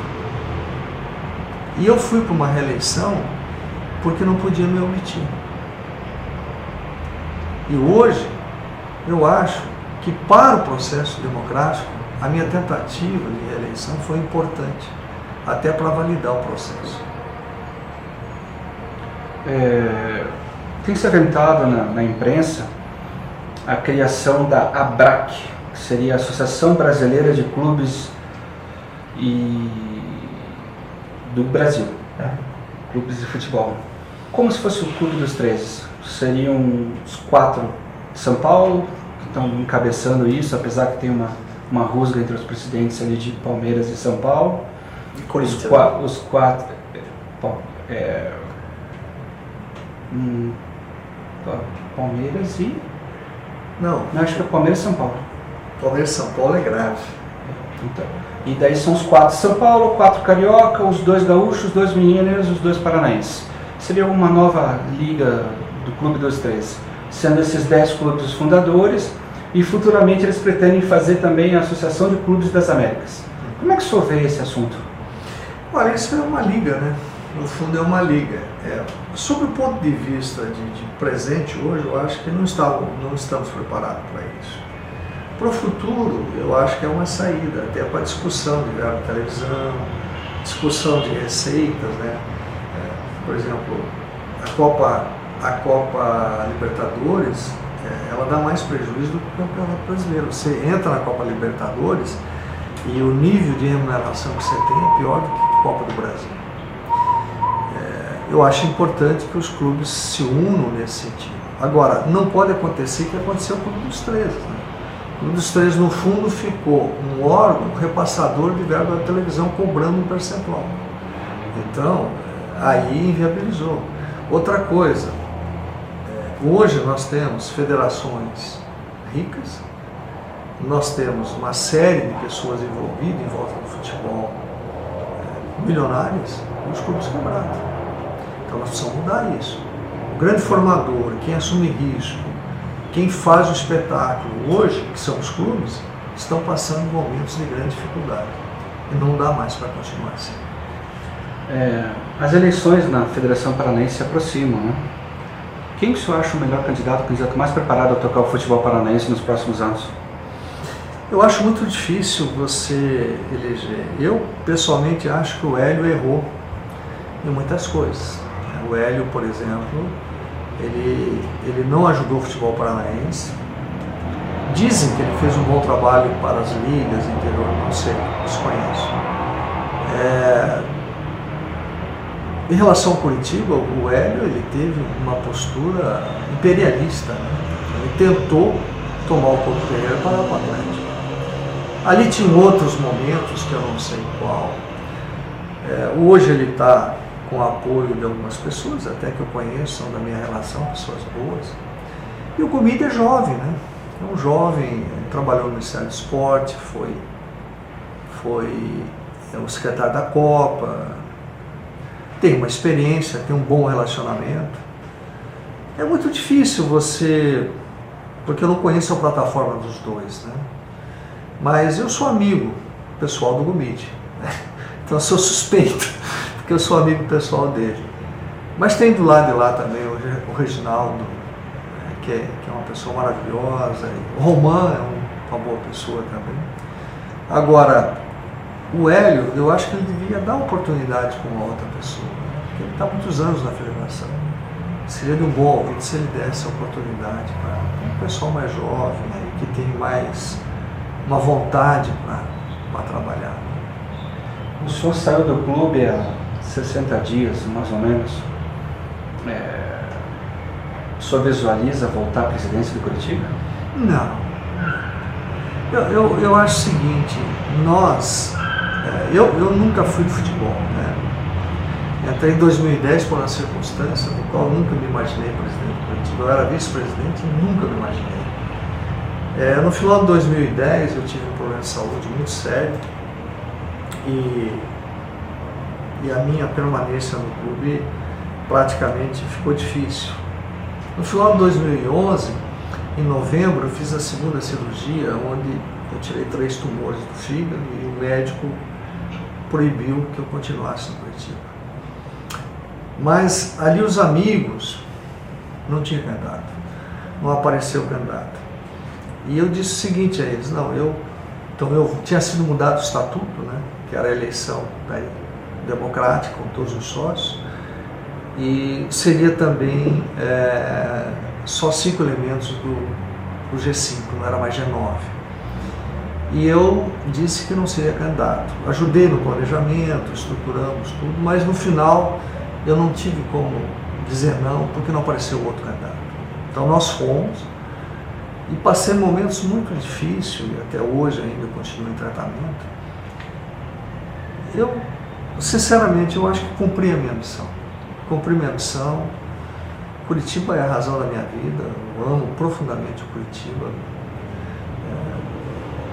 E eu fui para uma reeleição porque não podia me omitir. E hoje, eu acho que para o processo democrático, a minha tentativa de reeleição foi importante, até para validar o processo. Tem se aventado na imprensa a criação da ABRAC, que seria a Associação Brasileira de Clubes do Brasil, clubes de futebol, como se fosse o Clube dos 13. Seriam os 4 de São Paulo que estão encabeçando isso, apesar que tem uma rusga entre os presidentes ali de Palmeiras e São Paulo. E os 4 Palmeiras e... Não, acho que é Palmeiras e São Paulo. Palmeiras e São Paulo é grave. Então, e daí são os 4 de São Paulo, 4 carioca, os 2 gaúchos, os 2 mineiros, os 2 paranaenses. Seria uma nova liga do Clube dos 13, sendo esses 10 clubes fundadores, e futuramente eles pretendem fazer também a Associação de Clubes das Américas. Como é que o senhor vê esse assunto? Olha, isso é uma liga, né? No fundo é uma liga. Sob o ponto de vista de presente hoje, eu acho que não estamos preparados para isso. Para o futuro, eu acho que é uma saída, até para discussão de verba de televisão, discussão de receitas, né? Por exemplo, a Copa Libertadores, ela dá mais prejuízo do que o Campeonato Brasileiro. Você entra na Copa Libertadores e o nível de remuneração que você tem é pior do que a Copa do Brasil. Eu acho importante que os clubes se unam nesse sentido. Agora, não pode acontecer o que aconteceu com o Clube dos 13. Né? O Clube dos 13, no fundo, ficou um órgão repassador de verba da televisão cobrando um percentual. Então, aí inviabilizou. Outra coisa, hoje nós temos federações ricas, nós temos uma série de pessoas envolvidas em volta do futebol, milionárias, e os clubes quebrados. Então nós precisamos mudar isso. O grande formador, quem assume risco, quem faz o espetáculo hoje, que são os clubes, estão passando momentos de grande dificuldade. E não dá mais para continuar assim. As eleições na Federação Paranaense se aproximam, né? Quem que o senhor acha o melhor candidato, o candidato mais preparado a tocar o futebol paranaense nos próximos anos? Eu acho muito difícil você eleger. Eu, pessoalmente, acho que o Hélio errou em muitas coisas. O Hélio, por exemplo, ele não ajudou o futebol paranaense. Dizem que ele fez um bom trabalho para as ligas interior, não sei, desconheço. Em relação ao Curitiba, o Hélio ele teve uma postura imperialista. Né? Ele tentou tomar o Couto Pereira para o Atlético. Ali tinham outros momentos que eu não sei qual. Hoje ele está com o apoio de algumas pessoas, até que eu conheço, são da minha relação, pessoas boas. E o Gomide é jovem, né? É um jovem, trabalhou no Ministério do Esporte, foi o secretário da Copa, tem uma experiência, tem um bom relacionamento. É muito difícil você, porque eu não conheço a plataforma dos dois, né? Mas eu sou amigo pessoal do Gomide, né? Então eu sou suspeito, porque eu sou amigo pessoal dele. Mas tem do lado de lá também o Reginaldo, que é uma pessoa maravilhosa. O Roman é uma boa pessoa também. Agora, o Hélio, eu acho que ele devia dar oportunidade para uma outra pessoa, né? Porque ele está há muitos anos na federação. Seria de um bom ouvido se ele desse a oportunidade para um pessoal mais jovem, né, que tem mais uma vontade para trabalhar. O senhor saiu do clube há 60 dias, mais ou menos. O senhor visualiza voltar à presidência do Curitiba? Não. Eu acho o seguinte, eu nunca fui de futebol, né? Até em 2010, por uma circunstância no qual eu nunca me imaginei presidente do Curitiba. Eu era vice-presidente e nunca me imaginei. No final de 2010 eu tive um problema de saúde muito sério e a minha permanência no clube praticamente ficou difícil. No final de 2011, em novembro, eu fiz a segunda cirurgia, onde eu tirei 3 tumores do fígado e o médico proibiu que eu continuasse no Curitiba. Mas ali os amigos, não tinha candidato, não apareceu candidato. E eu disse o seguinte a eles, então eu tinha sido mudado o estatuto, né, que era a eleição democrática com todos os sócios, e seria também só 5 elementos do G5, não era mais G9. E eu disse que não seria candidato. Ajudei no planejamento, estruturamos tudo, mas no final eu não tive como dizer não, porque não apareceu outro candidato. Então nós fomos e passei momentos muito difíceis, e até hoje ainda continuo em tratamento. Eu, sinceramente, eu acho que cumpri a minha missão. Cumpri minha missão. Curitiba é a razão da minha vida, eu amo profundamente o Curitiba.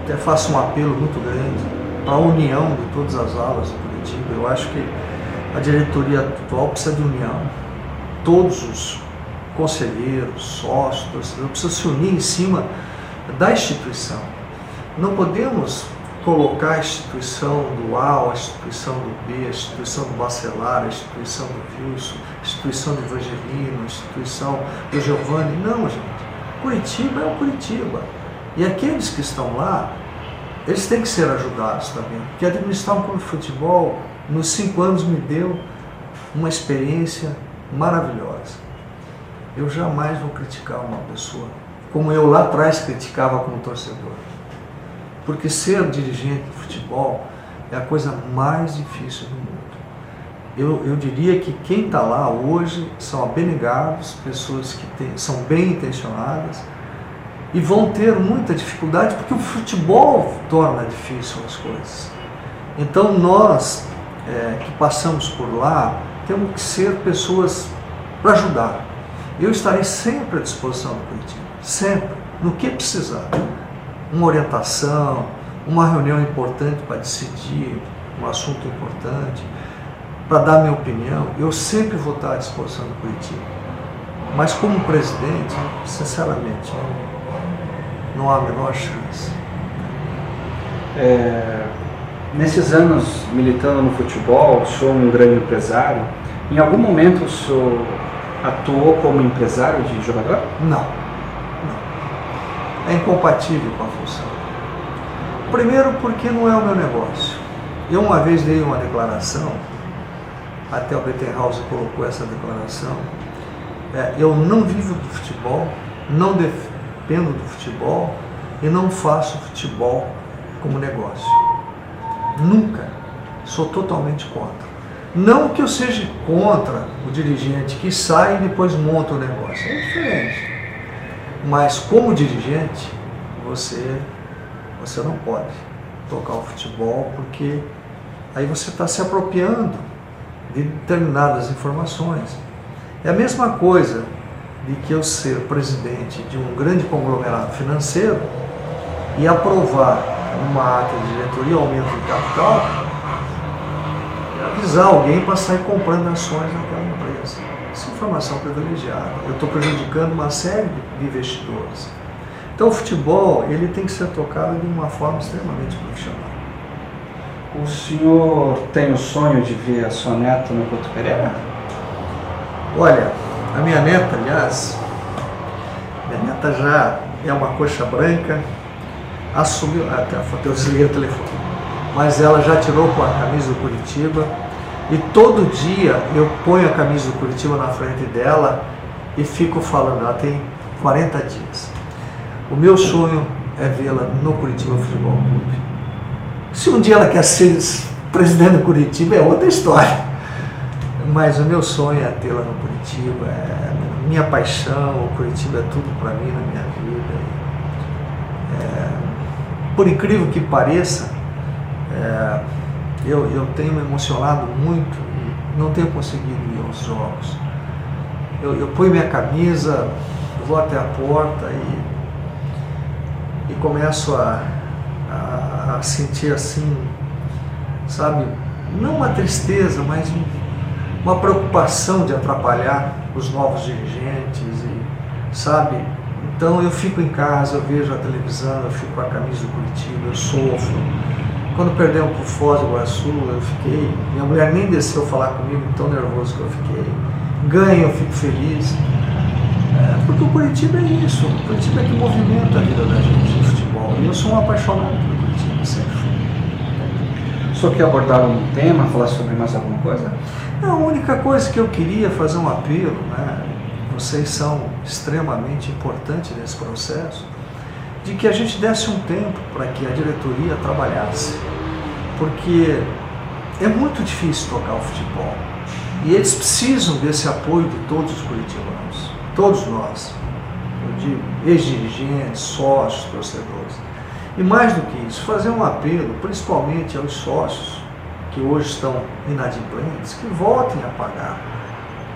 Até faço um apelo muito grande para a união de todas as alas do Curitiba. Eu acho que a diretoria atual precisa de união. Todos os conselheiros, sócios, torcedores precisam se unir em cima da instituição. Não podemos colocar a instituição do A, a instituição do B, a instituição do Bacelar, a instituição do Wilson, a instituição do Evangelino, a instituição do Giovanni. Não, gente. Curitiba é o Curitiba. E aqueles que estão lá, eles têm que ser ajudados também. Porque administrar um clube de futebol, nos 5 anos, me deu uma experiência maravilhosa. Eu jamais vou criticar uma pessoa como eu lá atrás criticava como torcedor. Porque ser dirigente de futebol é a coisa mais difícil do mundo. Eu diria que quem está lá hoje são abnegados, pessoas que são bem intencionadas e vão ter muita dificuldade porque o futebol torna difícil as coisas. Então nós que passamos por lá temos que ser pessoas para ajudar. Eu estarei sempre à disposição do Curitiba, sempre, no que precisar. Uma orientação, uma reunião importante para decidir um assunto importante, para dar minha opinião, eu sempre vou estar à disposição do Curitiba. Mas como presidente, sinceramente, não há a menor chance. Nesses anos militando no futebol, sou um grande empresário. Em algum momento o senhor atuou como empresário de jogador? Não. É incompatível com a função. Primeiro porque não é o meu negócio. Eu uma vez dei uma declaração, até o Bettenhauser colocou essa declaração, eu não vivo do futebol, não dependo do futebol e não faço futebol como negócio. Nunca. Sou totalmente contra. Não que eu seja contra o dirigente que sai e depois monta o negócio. É diferente. Mas como dirigente, você não pode. tocar o futebol, porque aí você está se apropriando de determinadas informações. É a mesma coisa de que eu ser presidente de um grande conglomerado financeiro e aprovar uma ata de diretoria, aumento de capital, e avisar alguém para sair comprando ações naquela empresa. Essa é informação privilegiada. Eu estou prejudicando uma série de investidores. Então o futebol ele tem que ser tocado de uma forma extremamente profissional. O senhor tem o sonho de ver a sua neta no Couto Pereira? Olha, a minha neta, aliás, minha neta já é uma coxa branca, assumiu, até eu desliguei o telefone, mas ela já tirou com a camisa do Curitiba e todo dia eu ponho a camisa do Curitiba na frente dela e fico falando, ela tem 40 dias. O meu sonho é vê-la no Curitiba Futebol Clube. Se um dia ela quer ser presidente do Curitiba é outra história. Mas o meu sonho é tê-la no Curitiba, é minha paixão, o Curitiba é tudo para mim na minha vida. Por incrível que pareça, eu tenho me emocionado muito e não tenho conseguido ir aos jogos. Eu ponho minha camisa, vou até a porta e começo a sentir assim, sabe, não uma tristeza, mas uma preocupação de atrapalhar os novos dirigentes, sabe? Então eu fico em casa, eu vejo a televisão, eu fico com a camisa do Curitiba, eu sofro. Quando perdemos para o Foz do Iguaçu, eu fiquei, minha mulher nem desceu falar comigo, tão nervoso que eu fiquei. Ganho, eu fico feliz. Porque o Curitiba é isso, o Curitiba é que movimenta a vida da gente no futebol. E eu sou um apaixonado pelo Curitiba, sempre fui. O senhor quer abordar algum tema, falar sobre mais alguma coisa? A única coisa que eu queria fazer um apelo, né? Vocês são extremamente importantes nesse processo, de que a gente desse um tempo para que a diretoria trabalhasse, porque é muito difícil tocar o futebol e eles precisam desse apoio de todos os curitibanos, todos nós, eu digo, ex-dirigentes, sócios, torcedores. E mais do que isso, fazer um apelo, principalmente aos sócios, que hoje estão inadimplentes, que voltem a pagar.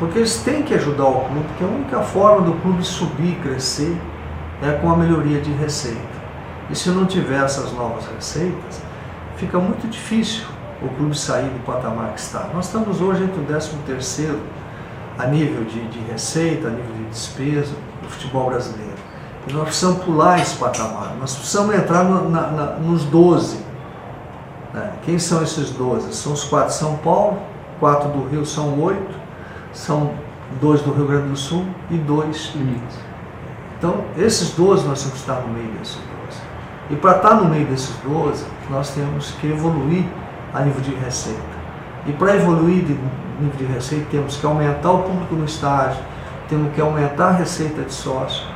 Porque eles têm que ajudar o clube, porque a única forma do clube subir e crescer é com a melhoria de receita. E se não tiver essas novas receitas, fica muito difícil o clube sair do patamar que está. Nós estamos hoje entre o 13º a nível de receita, a nível de despesa do futebol brasileiro. E nós precisamos pular esse patamar, nós precisamos entrar nos 12. Quem são esses 12? São os 4 de São Paulo, 4 do Rio são 8, são 2 do Rio Grande do Sul e 2 de Minas. Então, esses 12 nós temos que estar no meio desses 12. E para estar no meio desses 12, nós temos que evoluir a nível de receita. E para evoluir de nível de receita, temos que aumentar o público no estádio, temos que aumentar a receita de sócio.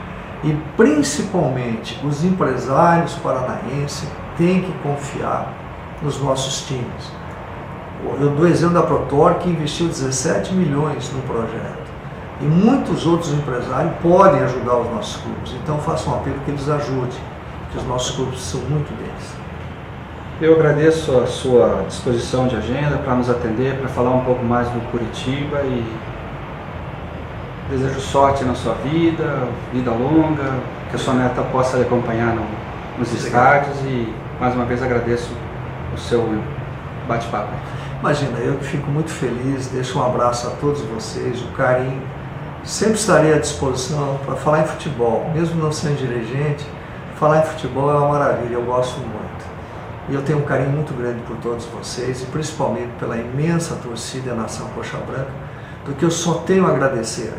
E principalmente os empresários paranaenses têm que confiar nos nossos times. Eu dou exemplo da Protor, que investiu 17 milhões no projeto. E muitos outros empresários podem ajudar os nossos clubes. Então faço um apelo que eles ajudem, que os nossos clubes são muito deles. Eu agradeço a sua disposição de agenda para nos atender, para falar um pouco mais do Curitiba e desejo sorte na sua vida, vida longa, que a sua neta possa lhe acompanhar nos estádios e mais uma vez agradeço o seu bate-papo. Imagina, eu que fico muito feliz, deixo um abraço a todos vocês, o carinho. Sempre estarei à disposição para falar em futebol, mesmo não sendo dirigente, falar em futebol é uma maravilha, eu gosto muito. E eu tenho um carinho muito grande por todos vocês e principalmente pela imensa torcida da Nação Coxa Branca, do que eu só tenho a agradecer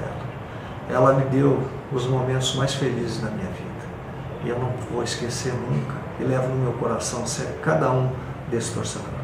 a ela. Ela me deu os momentos mais felizes da minha vida. E eu não vou esquecer nunca e levo no meu coração sempre cada um desses torcedores.